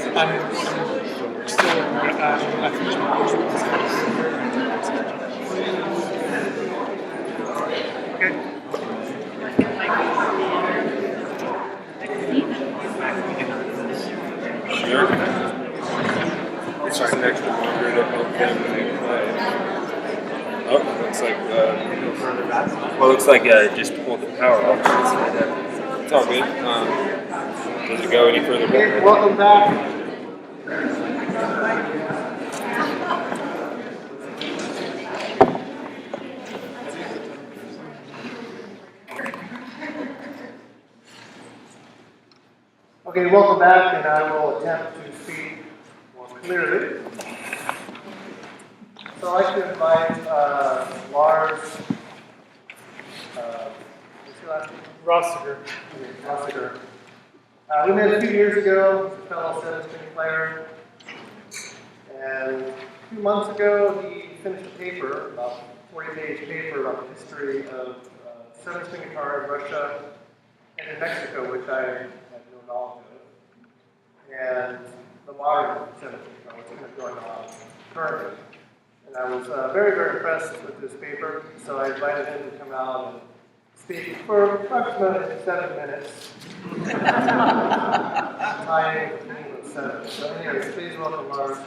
I finished my course with this guy. Okay. Sure. It's just an extra monitor to help them play. Oh, looks like well, looks like just pulled the power off. It's all good. Does it go any further back? Okay, welcome back. Okay, welcome back, and I will attempt to speak more clearly. So I'd like to invite Lars Rosager. Rosager. We met a few years ago. He's a fellow seven-string player. And a few months ago, he finished a paper, about a 40-page paper about the history of seven-string guitar in Russia and in Mexico, which I have no knowledge of, and the modern seven-string guitar, what's kind of going on currently. And I was very, very impressed with this paper, so I invited him to come out and speak for approximately 7 minutes. Tying the theme of 7. So anyways, please welcome Lars.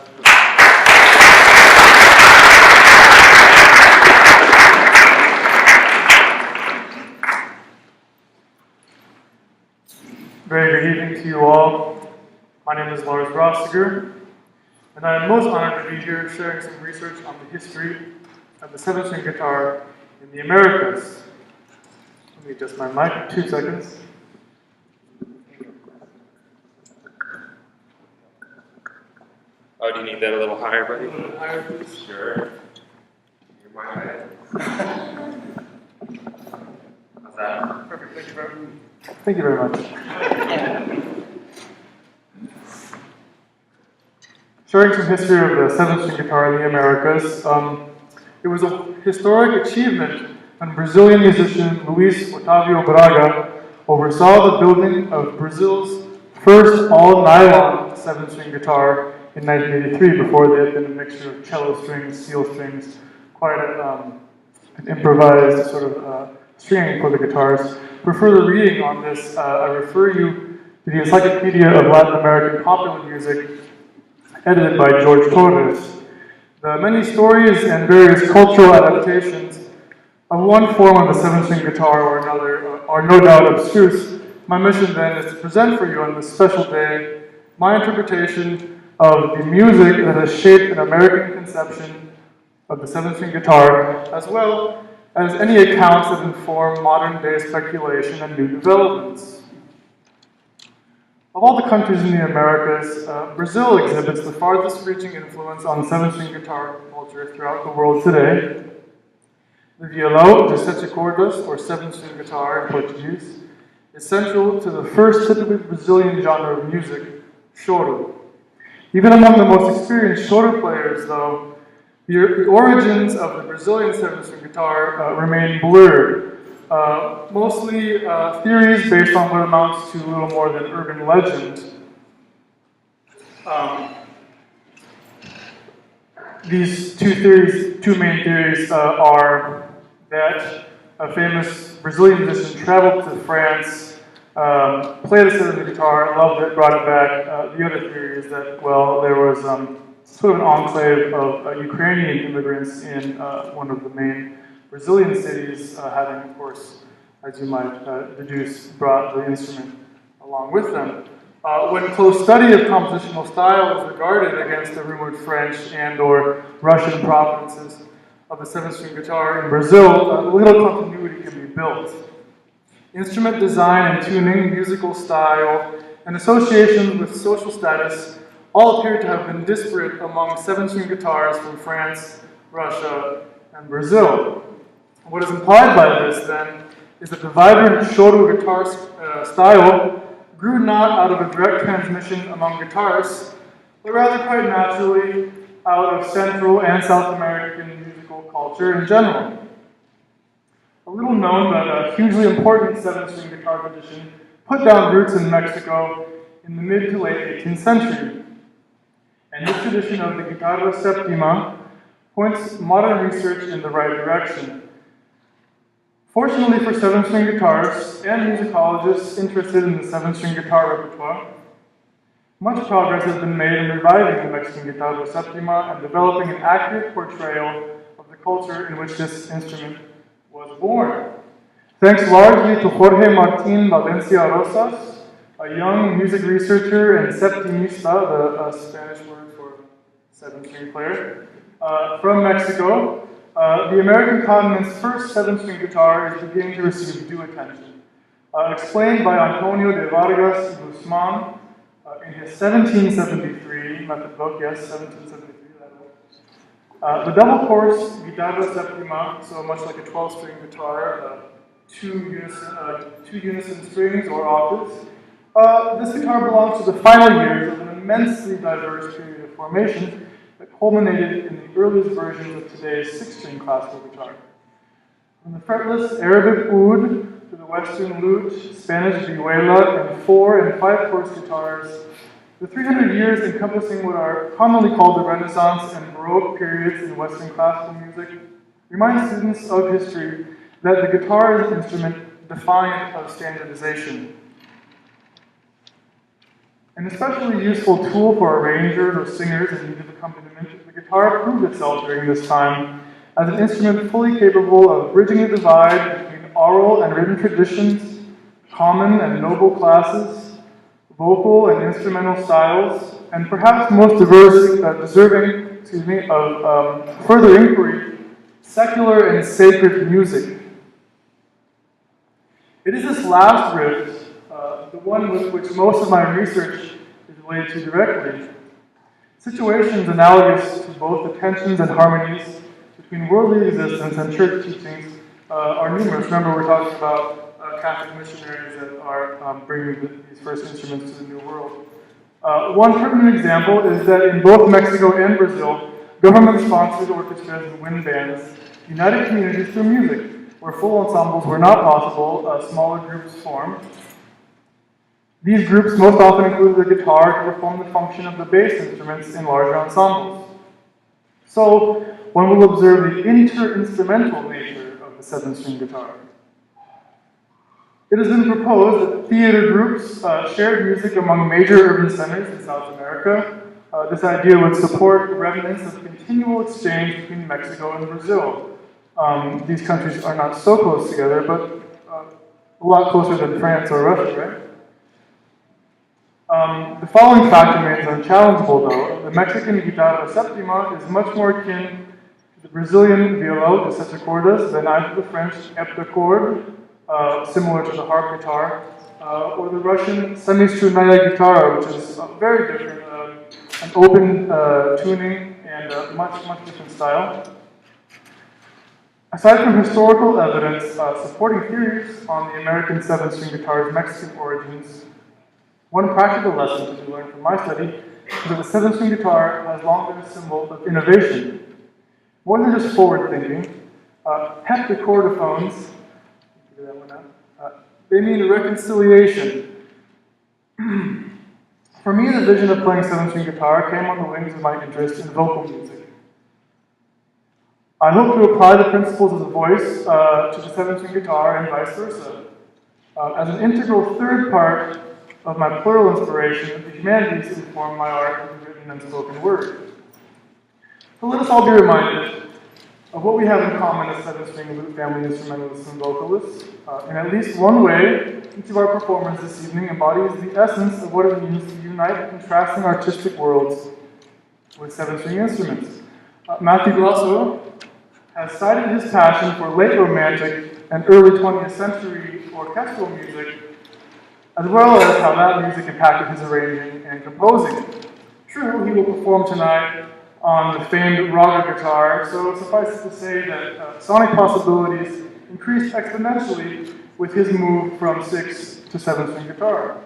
Very good evening to you all. My name is Lars Rosager, and I am most honored to be here sharing some research on the history of the seven-string guitar in the Americas. Let me adjust my mic, 2 seconds. Oh, do you need that a little higher, buddy? A little higher, please. Sure. You're my height. How's that? Perfect, thank you very much. Thank you very much. Sharing some history of the seven-string guitar in the Americas, it was a historic achievement when Brazilian musician Luis Otávio Braga oversaw the building of Brazil's first all-nylon seven-string guitar in 1983, before they had been a mixture of cello strings, steel strings, quite an improvised sort of stringing for the guitars. For further reading on this, I refer you to the Encyclopedia of Latin American Popular Music, edited by George Torres. The many stories and various cultural adaptations of one form of the seven-string guitar or another are no doubt abstruse. My mission then is to present for you on this special day my interpretation of the music that has shaped an American conception of the seven-string guitar, as well as any accounts that inform modern-day speculation and new developments. Of all the countries in the Americas, Brazil exhibits the farthest-reaching influence on seven-string guitar culture throughout the world today. The violão de sete cordas, or seven-string guitar in Portuguese, is central to the first typically Brazilian genre of music, choro. Even among the most experienced choro players, though, the origins of the Brazilian seven-string guitar remain blurred. Mostly theories based on what amounts to a little more than urban legend. These two main theories are that a famous Brazilian musician traveled to France, played a seven-string guitar, loved it, brought it back. The other theory is that, well, there was sort of an enclave of Ukrainian immigrants in one of the main Brazilian cities, having, of course, as you might deduce, brought the instrument along with them. When close study of compositional style is regarded against the rumored French and or Russian provenances of the seven-string guitar in Brazil, little continuity can be built. Instrument design and tuning, musical style, and associations with social status all appear to have been disparate among seven-string guitars from France, Russia, and Brazil. What is implied by this, then, is that the vibrant choro guitar style grew not out of a direct transmission among guitarists, but rather quite naturally out of Central and South American musical culture in general. A little known but hugely important seven-string guitar tradition put down roots in Mexico in the mid to late 18th century. And this tradition of the guitarra septima points modern research in the right direction. Fortunately for 7-string guitars and musicologists interested in the 7-string guitar repertoire, much progress has been made in reviving the Mexican guitarra septima and developing an accurate portrayal of the culture in which this instrument was born. Thanks largely to Jorge Martín Valencia Rosas, a young music researcher and septimista, the Spanish word for 7-string player, from Mexico, the American continent's first 7-string guitar is beginning to receive due attention. Explained by Antonio de Vargas y Guzman in his 1773 method book, yes, 1773, the double course guitarra septima, so much like a 12-string guitar, two unison strings or octaves. This guitar belongs to the final years of an immensely diverse period of formation that culminated in the earliest versions of today's 6-string classical guitar. From the fretless Arabic oud to the Western lute, Spanish vihuela, and 4- and 5-course guitars, the 300 years encompassing what are commonly called the Renaissance and Baroque periods in Western classical music remind students of history that the guitar is an instrument defiant of standardization. An especially useful tool for arrangers or singers in need of accompaniment, the guitar proved itself during this time as an instrument fully capable of bridging the divide between oral and written traditions, common and noble classes, vocal and instrumental styles, and perhaps most deserving of further inquiry, secular and sacred music. It is this last rift, the one with which most of my research is related to directly. Situations analogous to both the tensions and harmonies between worldly existence and church teachings are numerous. Remember, we're talking about Catholic missionaries that are bringing these first instruments to the New World. One pertinent example is that in both Mexico and Brazil, government-sponsored orchestras and wind bands united communities through music, where full ensembles were not possible, smaller groups formed. These groups most often included the guitar to perform the function of the bass instruments in larger ensembles. So, one will observe the inter-instrumental nature of the 7-string guitar. It has been proposed that theater groups shared music among major urban centers in South America. This idea would support remnants of continual exchange between Mexico and Brazil. These countries are not so close together, but a lot closer than France or Russia, right? The following fact remains unchallengeable, though. The Mexican guitarra septima is much more akin to the Brazilian violão de sete cordas than either the French heptachord, similar to the harp-guitar, or the Russian semistrunная guitarra, which is very different, an open tuning and a much different style. Aside from historical evidence supporting theories on the American 7-string guitar's Mexican origins, one practical lesson to be learned from my study is that the 7-string guitar has long been a symbol of innovation. More than just forward-thinking, heptachordophones, they mean reconciliation. For me, the vision of playing 7-string guitar came on the wings of my interest in vocal music. I hope to apply the principles of the voice to the 7-string guitar and vice versa. As an integral third part of my plural inspiration, the humanities inform my art of the written and spoken word. So let us all be reminded of what we have in common as 7-string lute family instrumentalists and vocalists. In at least one way, each of our performers this evening embodies the essence of what it means to unite contrasting artistic worlds with 7-string instruments. Matthew Grasso has cited his passion for late Romantic and early 20th century orchestral music, as well as how that music impacted his arranging and composing. True, he will perform tonight on the famed Rosager guitar, so suffice it to say that sonic possibilities increased exponentially with his move from 6 to 7-string guitar.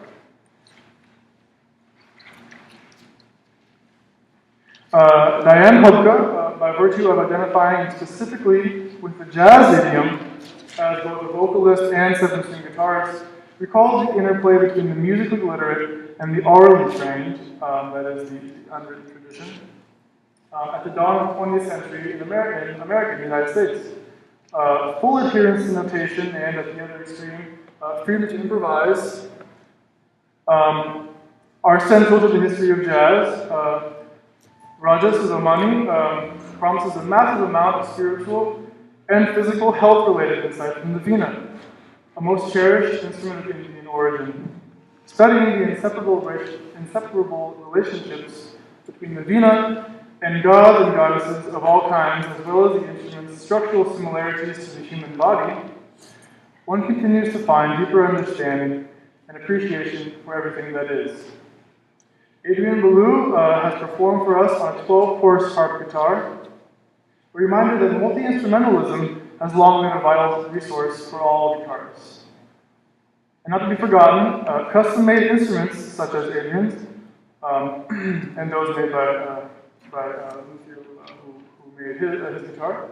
Diane Hubka, by virtue of identifying specifically with the jazz idiom as both a vocalist and 7-string guitarist, recalls the interplay between the musically literate and the orally trained, that is the unwritten tradition, at the dawn of the 20th century in America, the United States. Full adherence to notation and, at the other extreme, freedom to improvise are central to the history of jazz. Raja Sivamani promises a massive amount of spiritual and physical health-related insight from the Veena, a most cherished instrument of Indian origin. Studying the inseparable relationships between the Veena and gods and goddesses of all kinds, as well as the instrument's structural similarities to the human body, one continues to find deeper understanding and appreciation for everything that is. Adrian Bellue has performed for us on a 12-course harp guitar, a reminder that multi-instrumentalism has long been a vital resource for all guitarists. And not to be forgotten, custom-made instruments such as Adrian's, and those made by Lucio, who made his guitar.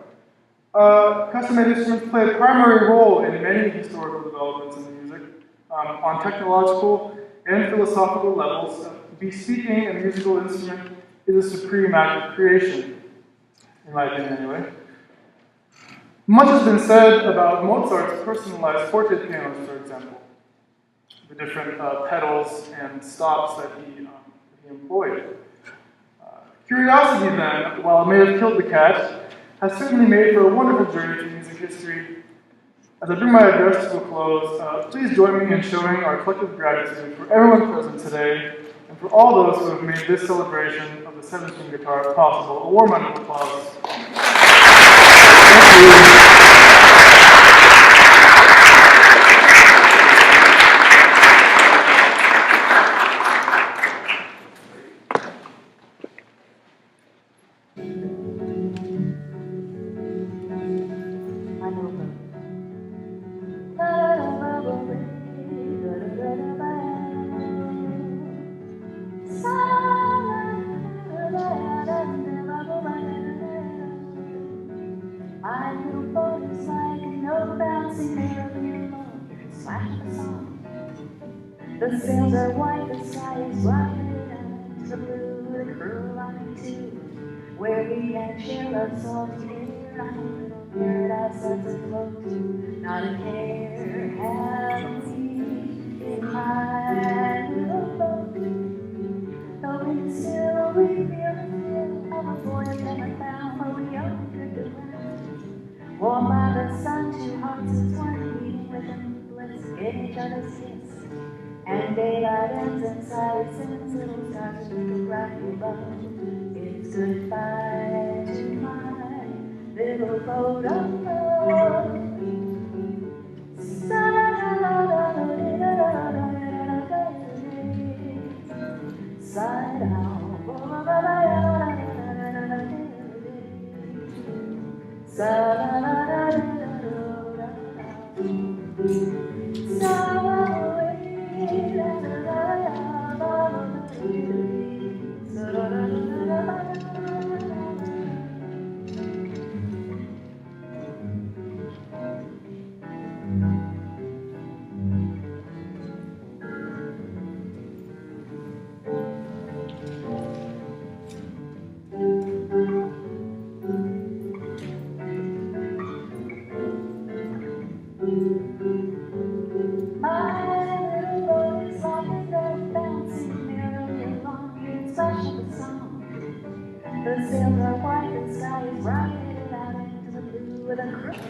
Custom-made instruments play a primary role in many historical developments in music, on technological and philosophical levels. Bespeaking a musical instrument is a supreme act of creation, in my opinion anyway. Much has been said about Mozart's personalized forte pianos, for example, the different pedals and stops that he employed. Curiosity, then, while it may have killed the cat, has certainly made for a wonderful journey through music history. As I bring my address to a close, please join me in showing our collective gratitude for everyone present today and for all those who have made this celebration of the seven-string guitar possible. A warm round of applause. Thank you. The sails are white, the sky is black, and the blue, the curl line too. Where we can share love songs together, on a little paradise that's afloat. Not a care have we in my little boat. Though we still we feel the thrill of a voyage never found, where we only could go round. Warmed by the sun, two hearts as one, meeting with them bliss in each other's kiss. And daylight ends and silence ends, little stars twinkle brightly above. It's goodbye to my little boat of love. Side out, the sails are white, the sky is bright, and out into the blue with a crook.